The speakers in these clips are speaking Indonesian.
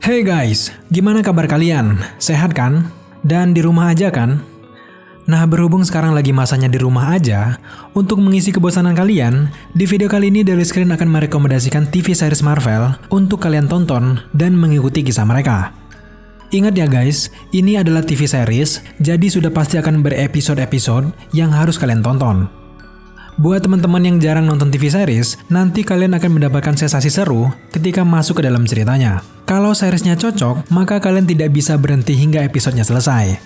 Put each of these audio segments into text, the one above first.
Hey guys, gimana kabar kalian? Sehat kan? Dan di rumah aja kan? Nah, berhubung sekarang lagi masanya di rumah aja, untuk mengisi kebosanan kalian, di video kali ini Daily Screen akan merekomendasikan TV series Marvel untuk kalian tonton dan mengikuti kisah mereka. Ingat ya guys, ini adalah TV series, jadi sudah pasti akan berepisode-episode yang harus kalian tonton. Buat teman-teman yang jarang nonton TV series, nanti kalian akan mendapatkan sensasi seru ketika masuk ke dalam ceritanya. Kalau seriesnya cocok, maka kalian tidak bisa berhenti hingga episodenya selesai.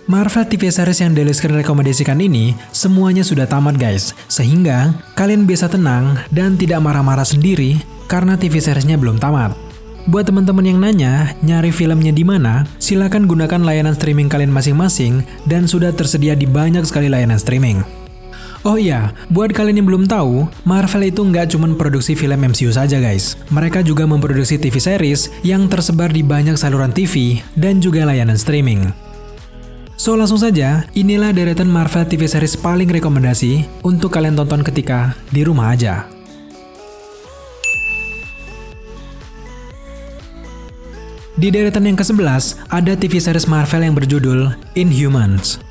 Marvel TV series yang Daily Screen rekomendasikan ini, semuanya sudah tamat guys, sehingga kalian bisa tenang dan tidak marah-marah sendiri karena TV seriesnya belum tamat. Buat teman-teman yang nanya, nyari filmnya di mana, silakan gunakan layanan streaming kalian masing-masing dan sudah tersedia di banyak sekali layanan streaming. Oh iya, buat kalian yang belum tahu, Marvel itu nggak cuma produksi film MCU saja guys. Mereka juga memproduksi TV series yang tersebar di banyak saluran TV dan juga layanan streaming. So langsung saja, inilah deretan Marvel TV series paling rekomendasi untuk kalian tonton ketika di rumah aja. Di deretan yang ke-11, ada TV series Marvel yang berjudul Inhumans.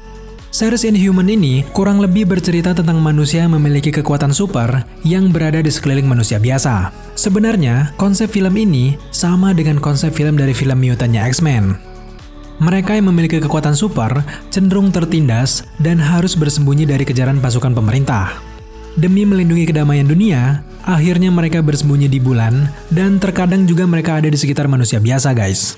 Series Inhuman ini kurang lebih bercerita tentang manusia yang memiliki kekuatan super yang berada di sekeliling manusia biasa. Sebenarnya, konsep film ini sama dengan konsep film dari film Mutant-nya X-Men. Mereka yang memiliki kekuatan super cenderung tertindas dan harus bersembunyi dari kejaran pasukan pemerintah. Demi melindungi kedamaian dunia, akhirnya mereka bersembunyi di bulan dan terkadang juga mereka ada di sekitar manusia biasa guys.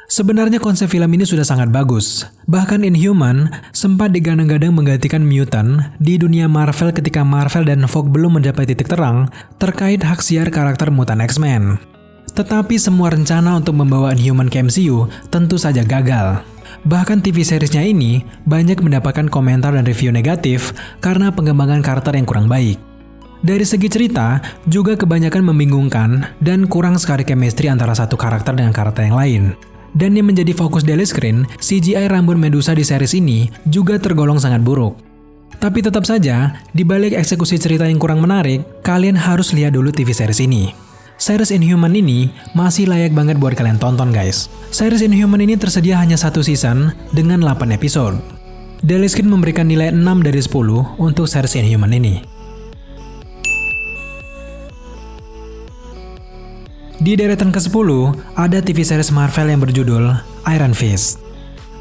Sebenarnya konsep film ini sudah sangat bagus. Bahkan Inhuman sempat digadang-gadang menggantikan Mutant di dunia Marvel ketika Marvel dan Fox belum mencapai titik terang terkait hak siar karakter mutant X-Men. Tetapi semua rencana untuk membawa Inhuman ke MCU tentu saja gagal. Bahkan TV seriesnya ini banyak mendapatkan komentar dan review negatif karena pengembangan karakter yang kurang baik. Dari segi cerita, juga kebanyakan membingungkan dan kurang sekali chemistry antara satu karakter dengan karakter yang lain. Dan yang menjadi fokus Daily Screen, CGI rambut Medusa di series ini juga tergolong sangat buruk. Tapi tetap saja, di balik eksekusi cerita yang kurang menarik, kalian harus lihat dulu TV series ini. Series Inhuman ini masih layak banget buat kalian tonton guys. Series Inhuman ini tersedia hanya satu season dengan 8 episode. Daily Screen memberikan nilai 6 dari 10 untuk series Inhuman ini. Di deretan ke-10, ada TV series Marvel yang berjudul Iron Fist.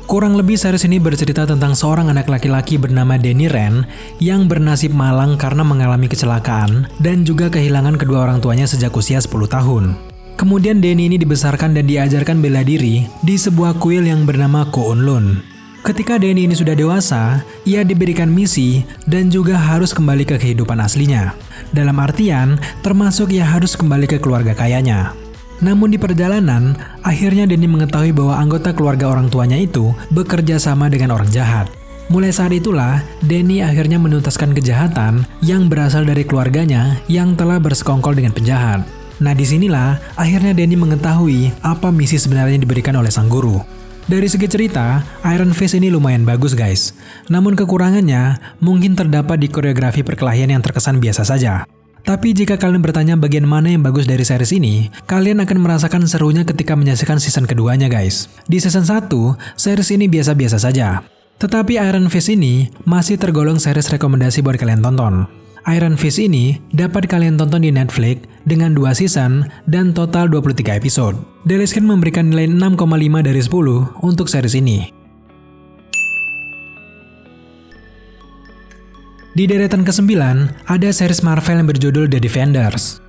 Kurang lebih series ini bercerita tentang seorang anak laki-laki bernama Danny Rand yang bernasib malang karena mengalami kecelakaan dan juga kehilangan kedua orang tuanya sejak usia 10 tahun. Kemudian Danny ini dibesarkan dan diajarkan bela diri di sebuah kuil yang bernama K'un-Lun. Ketika Danny ini sudah dewasa, ia diberikan misi dan juga harus kembali ke kehidupan aslinya. Dalam artian, termasuk ia harus kembali ke keluarga kayanya. Namun di perjalanan, akhirnya Danny mengetahui bahwa anggota keluarga orang tuanya itu bekerja sama dengan orang jahat. Mulai saat itulah, Danny akhirnya menuntaskan kejahatan yang berasal dari keluarganya yang telah bersekongkol dengan penjahat. Nah disinilah, akhirnya Danny mengetahui apa misi sebenarnya diberikan oleh sang guru. Dari segi cerita, Iron Fist ini lumayan bagus guys. Namun kekurangannya mungkin terdapat di koreografi perkelahian yang terkesan biasa saja. Tapi jika kalian bertanya bagian mana yang bagus dari series ini, kalian akan merasakan serunya ketika menyaksikan season keduanya guys. Di season 1, series ini biasa-biasa saja. Tetapi Iron Fist ini masih tergolong series rekomendasi buat kalian tonton. Iron Fist ini dapat kalian tonton di Netflix dengan 2 season dan total 23 episode. Daily Screen memberikan nilai 6,5 dari 10 untuk series ini. Di deretan ke-9, ada series Marvel yang berjudul The Defenders.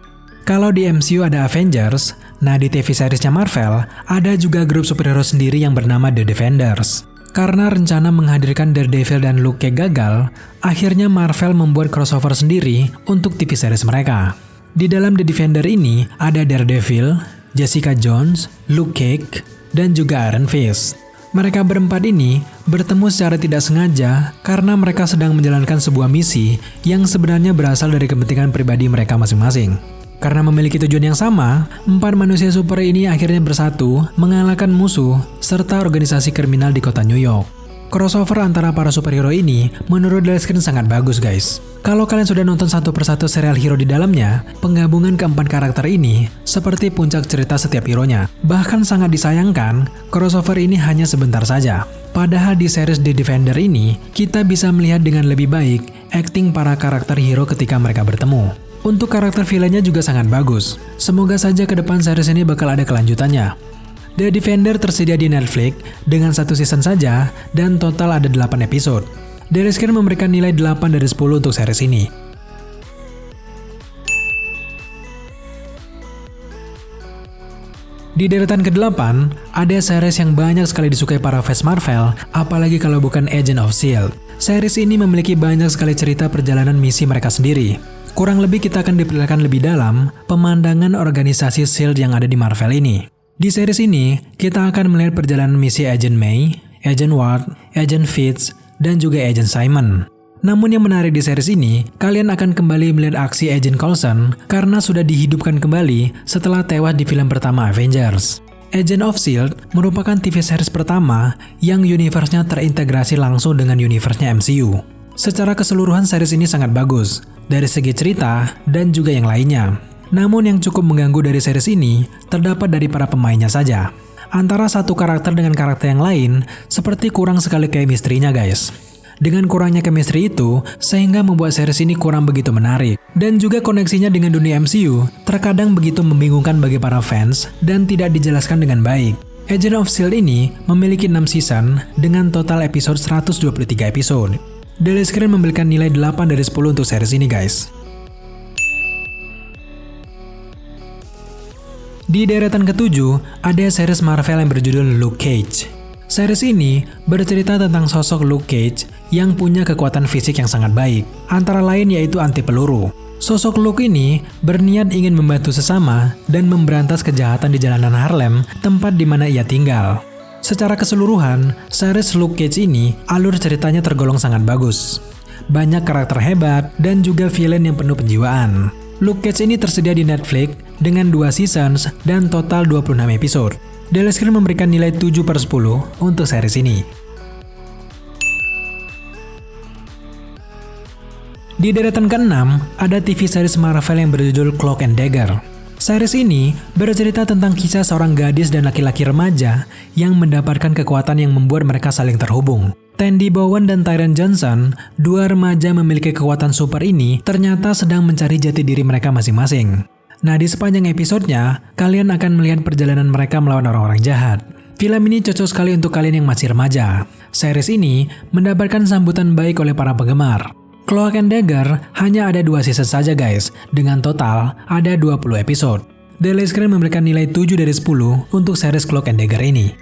Kalau di MCU ada Avengers, nah di TV seriesnya Marvel, ada juga grup superhero sendiri yang bernama The Defenders. Karena rencana menghadirkan Daredevil dan Luke Cage gagal, akhirnya Marvel membuat crossover sendiri untuk TV series mereka. Di dalam The Defender ini ada Daredevil, Jessica Jones, Luke Cage, dan juga Iron Fist. Mereka berempat ini bertemu secara tidak sengaja karena mereka sedang menjalankan sebuah misi yang sebenarnya berasal dari kepentingan pribadi mereka masing-masing. Karena memiliki tujuan yang sama, 4 manusia super ini akhirnya bersatu mengalahkan musuh serta organisasi kriminal di kota New York. Crossover antara para superhero ini menurut Daily Screen sangat bagus guys. Kalau kalian sudah nonton satu persatu serial hero di dalamnya, penggabungan keempat karakter ini seperti puncak cerita setiap hero-nya. Bahkan sangat disayangkan, crossover ini hanya sebentar saja. Padahal di series The Defender ini, kita bisa melihat dengan lebih baik akting para karakter hero ketika mereka bertemu. Untuk karakter villainnya juga sangat bagus. Semoga saja ke depan series ini bakal ada kelanjutannya. The Defender tersedia di Netflix dengan 1 season saja dan total ada 8 episode. Daily Screen memberikan nilai 8 dari 10 untuk series ini. Di deretan ke-8, ada series yang banyak sekali disukai para fans Marvel, apalagi kalau bukan Agent of S.H.I.E.L.D. Series ini memiliki banyak sekali cerita perjalanan misi mereka sendiri. Kurang lebih kita akan diperlihatkan lebih dalam pemandangan organisasi S.H.I.E.L.D. yang ada di Marvel ini. Di series ini, kita akan melihat perjalanan misi Agent May, Agent Ward, Agent Fitz, dan juga Agent Simon. Namun yang menarik di series ini, kalian akan kembali melihat aksi Agent Coulson karena sudah dihidupkan kembali setelah tewas di film pertama Avengers. Agent of S.H.I.E.L.D. merupakan TV series pertama yang universe-nya terintegrasi langsung dengan universe-nya MCU. Secara keseluruhan series ini sangat bagus, dari segi cerita dan juga yang lainnya. Namun yang cukup mengganggu dari series ini, terdapat dari para pemainnya saja. Antara satu karakter dengan karakter yang lain, seperti kurang sekali chemistry-nya guys. Dengan kurangnya chemistry itu, sehingga membuat series ini kurang begitu menarik. Dan juga koneksinya dengan dunia MCU, terkadang begitu membingungkan bagi para fans, dan tidak dijelaskan dengan baik. Agent of S.H.I.E.L.D. ini memiliki 6 season, dengan total episode 123 episode. Daily Screen memberikan nilai 8 dari 10 untuk series ini guys. Di deretan ke-7, ada series Marvel yang berjudul Luke Cage. Series ini bercerita tentang sosok Luke Cage yang punya kekuatan fisik yang sangat baik, antara lain yaitu anti peluru. Sosok Luke ini berniat ingin membantu sesama dan memberantas kejahatan di jalanan Harlem, tempat di mana ia tinggal. Secara keseluruhan, series Luke Cage ini alur ceritanya tergolong sangat bagus. Banyak karakter hebat dan juga villain yang penuh penjiwaan. Luke Cage ini tersedia di Netflix dengan 2 seasons dan total 26 episode. Daily Screen memberikan nilai 7/10 untuk series ini. Di deretan ke-6, ada TV series Marvel yang berjudul Cloak and Dagger. Series ini bercerita tentang kisah seorang gadis dan laki-laki remaja yang mendapatkan kekuatan yang membuat mereka saling terhubung. Tandy Bowen dan Tyrion Johnson, 2 remaja memiliki kekuatan super ini, ternyata sedang mencari jati diri mereka masing-masing. Nah, di sepanjang episodenya, kalian akan melihat perjalanan mereka melawan orang-orang jahat. Film ini cocok sekali untuk kalian yang masih remaja. Series ini mendapatkan sambutan baik oleh para penggemar. Cloak and Dagger hanya ada 2 season saja guys, dengan total ada 20 episode. Daily Screen memberikan nilai 7 dari 10 untuk series Cloak and Dagger ini.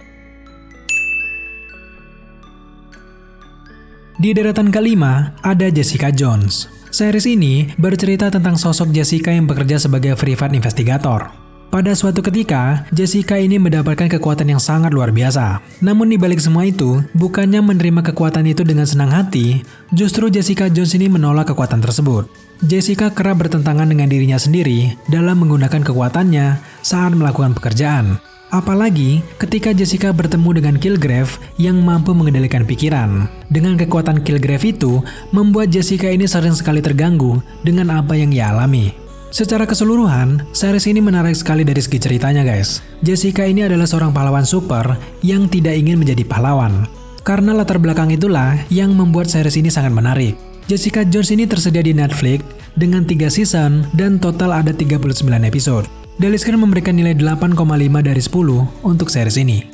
Di deretan ke-5, ada Jessica Jones. Series ini bercerita tentang sosok Jessica yang bekerja sebagai private investigator. Pada suatu ketika, Jessica ini mendapatkan kekuatan yang sangat luar biasa. Namun di balik semua itu, bukannya menerima kekuatan itu dengan senang hati, justru Jessica Jones ini menolak kekuatan tersebut. Jessica kerap bertentangan dengan dirinya sendiri dalam menggunakan kekuatannya saat melakukan pekerjaan. Apalagi ketika Jessica bertemu dengan Kilgrave yang mampu mengendalikan pikiran. Dengan kekuatan Kilgrave itu, membuat Jessica ini sering sekali terganggu dengan apa yang ia alami. Secara keseluruhan, series ini menarik sekali dari segi ceritanya guys. Jessica ini adalah seorang pahlawan super yang tidak ingin menjadi pahlawan. Karena latar belakang itulah yang membuat series ini sangat menarik. Jessica Jones ini tersedia di Netflix dengan 3 season dan total ada 39 episode. Daily Screen memberikan nilai 8,5 dari 10 untuk series ini.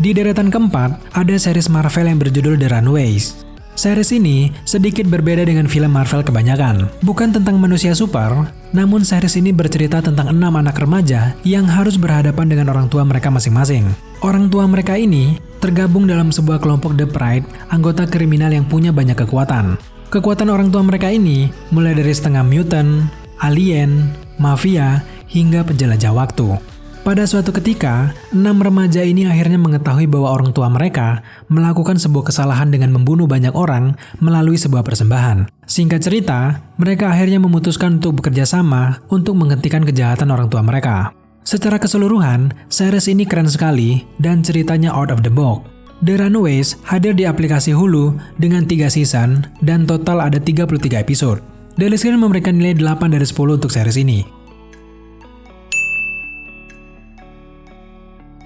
Di deretan keempat, ada series Marvel yang berjudul The Runaways. Series ini sedikit berbeda dengan film Marvel kebanyakan. Bukan tentang manusia super, namun series ini bercerita tentang 6 anak remaja yang harus berhadapan dengan orang tua mereka masing-masing. Orang tua mereka ini tergabung dalam sebuah kelompok The Pride, anggota kriminal yang punya banyak kekuatan. Kekuatan orang tua mereka ini mulai dari setengah mutant, alien, mafia, hingga penjelajah waktu. Pada suatu ketika, 6 remaja ini akhirnya mengetahui bahwa orang tua mereka melakukan sebuah kesalahan dengan membunuh banyak orang melalui sebuah persembahan. Singkat cerita, mereka akhirnya memutuskan untuk bekerja sama untuk menghentikan kejahatan orang tua mereka. Secara keseluruhan, series ini keren sekali dan ceritanya out of the box. The Runaways hadir di aplikasi Hulu dengan 3 season dan total ada 33 episode. Daily Screen memberikan nilai 8 dari 10 untuk series ini.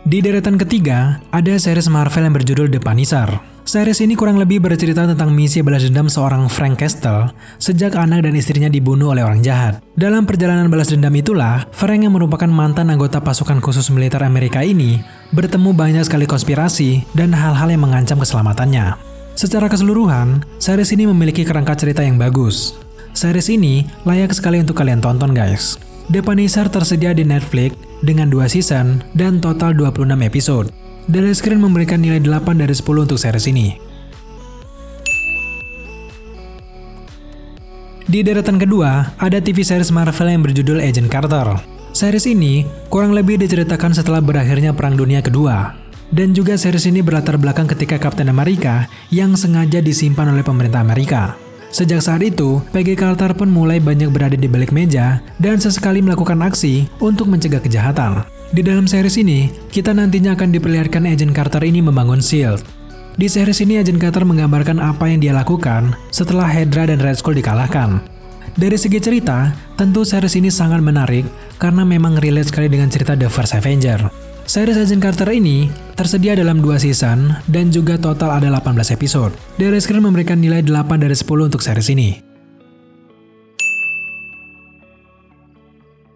Di deretan ketiga, ada series Marvel yang berjudul The Punisher. Series ini kurang lebih bercerita tentang misi balas dendam seorang Frank Castle sejak anak dan istrinya dibunuh oleh orang jahat. Dalam perjalanan balas dendam itulah, Frank yang merupakan mantan anggota pasukan khusus militer Amerika ini bertemu banyak sekali konspirasi dan hal-hal yang mengancam keselamatannya. Secara keseluruhan, series ini memiliki kerangka cerita yang bagus. Series ini layak sekali untuk kalian tonton guys. The Punisher tersedia di Netflix dengan 2 season dan total 26 episode. Daily Screen memberikan nilai 8 dari 10 untuk series ini. Di deretan kedua, ada TV series Marvel yang berjudul Agent Carter. Series ini kurang lebih diceritakan setelah berakhirnya Perang Dunia Kedua. Dan juga series ini berlatar belakang ketika Captain America yang sengaja disimpan oleh pemerintah Amerika. Sejak saat itu, Peggy Carter pun mulai banyak berada di balik meja dan sesekali melakukan aksi untuk mencegah kejahatan. Di dalam series ini, kita nantinya akan diperlihatkan Agent Carter ini membangun S.H.I.E.L.D. Di series ini, Agent Carter menggambarkan apa yang dia lakukan setelah Hydra dan Red Skull dikalahkan. Dari segi cerita, tentu series ini sangat menarik karena memang relate sekali dengan cerita The First Avenger. Series Agent Carter ini tersedia dalam 2 season dan juga total ada 18 episode. Daily Screen memberikan nilai 8 dari 10 untuk series ini.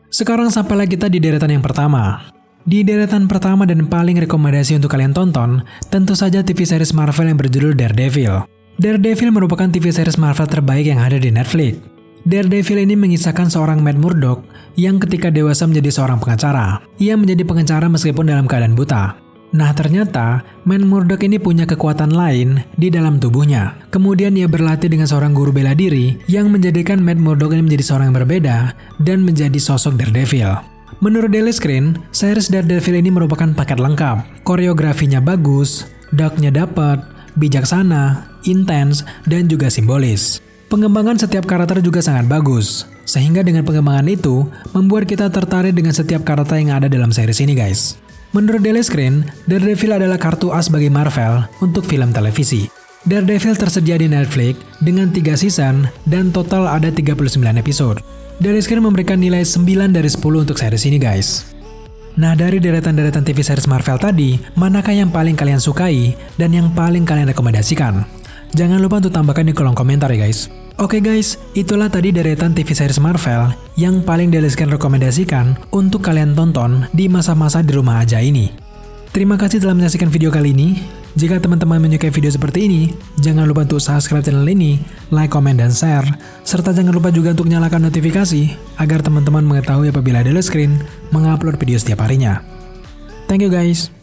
Sekarang sampailah kita di deretan yang pertama. Di deretan pertama dan paling rekomendasi untuk kalian tonton, tentu saja TV series Marvel yang berjudul Daredevil. Daredevil merupakan TV series Marvel terbaik yang ada di Netflix. Daredevil ini mengisahkan seorang Matt Murdock yang ketika dewasa menjadi seorang pengacara. Ia menjadi pengacara meskipun dalam keadaan buta. Nah ternyata, Matt Murdock ini punya kekuatan lain di dalam tubuhnya. Kemudian ia berlatih dengan seorang guru bela diri yang menjadikan Matt Murdock ini menjadi seorang yang berbeda dan menjadi sosok Daredevil. Menurut Daily Screen, series Daredevil ini merupakan paket lengkap. Koreografinya bagus, darknya dapat, bijaksana, intens, dan juga simbolis. Pengembangan setiap karakter juga sangat bagus. Sehingga dengan pengembangan itu, membuat kita tertarik dengan setiap karakter yang ada dalam series ini guys. Menurut Daily Screen, Daredevil adalah kartu as bagi Marvel untuk film televisi. Daredevil tersedia di Netflix dengan 3 season dan total ada 39 episode. Daily Screen memberikan nilai 9 dari 10 untuk series ini guys. Nah dari deretan-deretan TV series Marvel tadi, manakah yang paling kalian sukai dan yang paling kalian rekomendasikan? Jangan lupa untuk tambahkan di kolom komentar ya guys. Oke guys, itulah tadi deretan TV series Marvel yang paling Daily Screen rekomendasikan untuk kalian tonton di masa-masa di rumah aja ini. Terima kasih telah menyaksikan video kali ini. Jika teman-teman menyukai video seperti ini, jangan lupa untuk subscribe channel ini, like, komen, dan share. Serta jangan lupa juga untuk nyalakan notifikasi agar teman-teman mengetahui apabila Daily Screen mengupload video setiap harinya. Thank you guys.